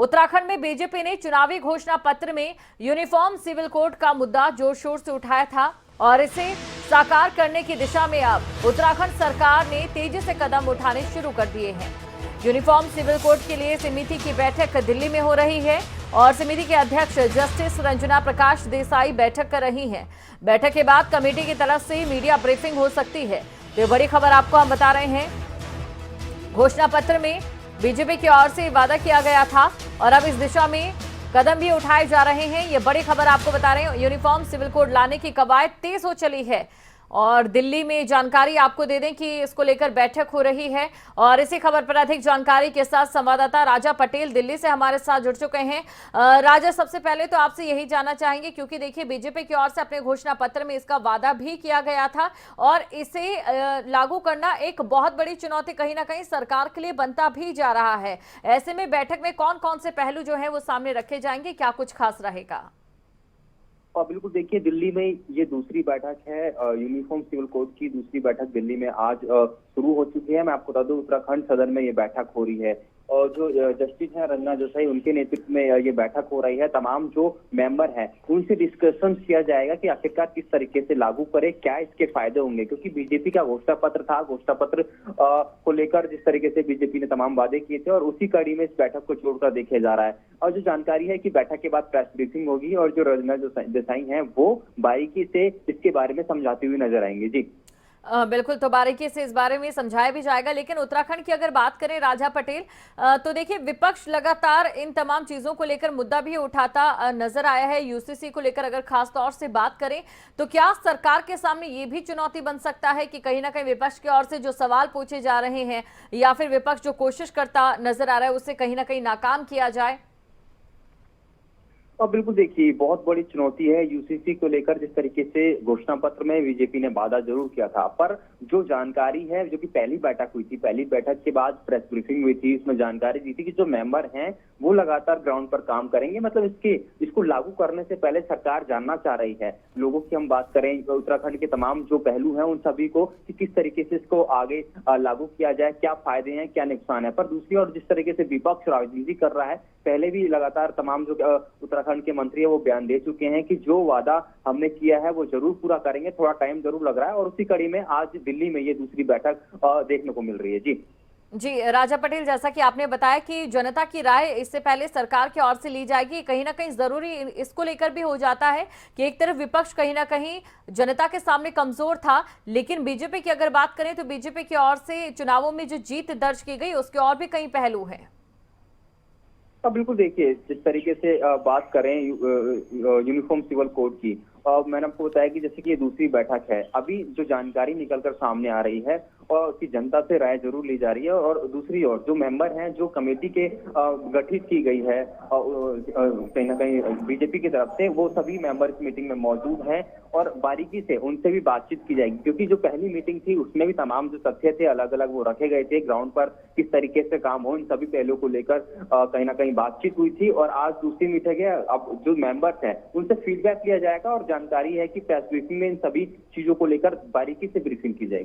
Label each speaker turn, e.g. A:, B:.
A: उत्तराखंड में बीजेपी ने चुनावी घोषणा पत्र में यूनिफॉर्म सिविल कोड का मुद्दा जोर शोर से उठाया था और इसे साकार करने की दिशा में अब उत्तराखंड सरकार ने तेजी से कदम उठाने शुरू कर दिए हैं। यूनिफॉर्म सिविल कोड के लिए समिति की बैठक दिल्ली में हो रही है और समिति के अध्यक्ष जस्टिस रंजना प्रकाश देसाई बैठक कर रही हैं। बैठक के बाद कमेटी की तरफ से मीडिया ब्रीफिंग हो सकती है। तो ये बड़ी खबर आपको हम बता रहे हैं। घोषणा पत्र में बीजेपी की ओर से वादा किया गया था और अब इस दिशा में कदम भी उठाए जा रहे हैं। ये बड़ी खबर आपको बता रहे हैं। यूनिफॉर्म सिविल कोड लाने की कवायद तेज हो चली है और दिल्ली में जानकारी आपको दे दें कि इसको लेकर बैठक हो रही है। और इसी खबर पर अधिक जानकारी के साथ संवाददाता राजा पटेल दिल्ली से हमारे साथ जुड़ चुके हैं। राजा, सबसे पहले तो आपसे यही जानना चाहेंगे क्योंकि देखिए बीजेपी की ओर से अपने घोषणा पत्र में इसका वादा भी किया गया था और इसे लागू करना एक बहुत बड़ी चुनौती कहीं ना कहीं सरकार के लिए बनता भी जा रहा है। ऐसे में बैठक में कौन कौन से पहलू जो है वो सामने रखे जाएंगे, क्या कुछ खास रहेगा?
B: और बिल्कुल देखिए, दिल्ली में ये दूसरी बैठक है। यूनिफॉर्म सिविल कोड की दूसरी बैठक दिल्ली में आज शुरू हो चुकी है। मैं आपको बता दूं, उत्तराखंड सदन में ये बैठक हो रही है और जो जस्टिस है रंजना देसाई, उनके नेतृत्व में ये बैठक हो रही है। तमाम जो मेंबर हैं उनसे डिस्कशन किया जाएगा कि आखिरकार किस तरीके से लागू करे, क्या इसके फायदे होंगे, क्योंकि बीजेपी का घोषणा पत्र था। घोषणा पत्र को लेकर जिस तरीके से बीजेपी ने तमाम वादे किए थे और उसी कड़ी में इस बैठक को छोड़कर देखा जा रहा है। और जो जानकारी है कि बैठक के बाद प्रेस ब्रीफिंग होगी और जो रंजना देसाई हैं वो बारीकी से इसके बारे में समझाती हुई नजर आएंगे। जी
A: बिल्कुल, तो बारीकी से इस बारे में समझाया भी जाएगा। लेकिन उत्तराखंड की अगर बात करें राजा पटेल, तो देखिए विपक्ष लगातार इन तमाम चीजों को लेकर मुद्दा भी उठाता नजर आया है। यूसीसी को लेकर अगर खास तौर से बात करें तो क्या सरकार के सामने ये भी चुनौती बन सकता है कि कहीं ना कहीं विपक्ष की ओर से जो सवाल पूछे जा रहे हैं या फिर विपक्ष जो कोशिश करता नजर आ रहा है उसे कहीं ना कहीं नाकाम किया जाए?
B: और बिल्कुल देखिए, बहुत बड़ी चुनौती है यूसीसी को लेकर। जिस तरीके से घोषणा पत्र में बीजेपी ने वादा जरूर किया था, पर जो जानकारी है, जो कि पहली बैठक हुई थी, पहली बैठक के बाद प्रेस ब्रीफिंग हुई थी, इसमें जानकारी दी थी कि जो मेंबर हैं वो लगातार ग्राउंड पर काम करेंगे। मतलब इसको लागू करने से पहले सरकार जानना चाह रही है। लोगों की हम बात करें, उत्तराखंड के तमाम जो पहलू हैं उन सभी को, कि किस तरीके से इसको आगे लागू किया जाए, क्या फायदे हैं, क्या नुकसान है। पर दूसरी ओर जिस तरीके से विपक्ष राजनीति कर रहा है, पहले भी लगातार तमाम जो उत्तराखंड के मंत्री है वो बयान दे चुके हैं कि जो वादा हमने किया है वो जरूर पूरा करेंगे। थोड़ा टाइम जरूर लग रहा है और उसी कड़ी में आज दिल्ली में ये दूसरी बैठक देखने को मिल रही है।
A: जी राजा पटेल, जैसा कि आपने बताया कि जनता की राय इससे पहले सरकार की ओर से ली जाएगी, कहीं ना कहीं जरूरी इसको लेकर भी हो जाता है कि एक तरफ विपक्ष कहीं ना कहीं जनता के सामने कमजोर था, लेकिन बीजेपी की अगर बात करें तो बीजेपी की ओर से चुनावों में जो जीत दर्ज की गई उसके और भी कई पहलू हैं।
B: बिल्कुल देखिए, जिस तरीके से बात करें यूनिफॉर्म सिविल कोड की, मैंने आपको बताया कि जैसे कि ये दूसरी बैठक है, अभी जो जानकारी निकलकर सामने आ रही है और कि जनता से राय जरूर ली जा रही है। और दूसरी ओर जो मेंबर हैं, जो कमेटी के गठित की गई है कहीं ना कहीं बीजेपी की तरफ से, वो सभी मेंबर इस मीटिंग में मौजूद हैं और बारीकी से उनसे भी बातचीत की जाएगी। क्योंकि जो पहली मीटिंग थी उसमें भी तमाम जो तथ्य थे अलग अलग वो रखे गए थे। ग्राउंड पर किस तरीके से काम हो, इन सभी पहलुओं को लेकर कहीं ना कहीं बातचीत हुई थी। और आज दूसरी मीटिंग है, अब जो मेंबर्स हैं उनसे फीडबैक लिया जाएगा और जानकारी है कि प्रेस ब्रीफिंग में इन सभी चीजों को लेकर बारीकी से ब्रीफिंग की जाएगी।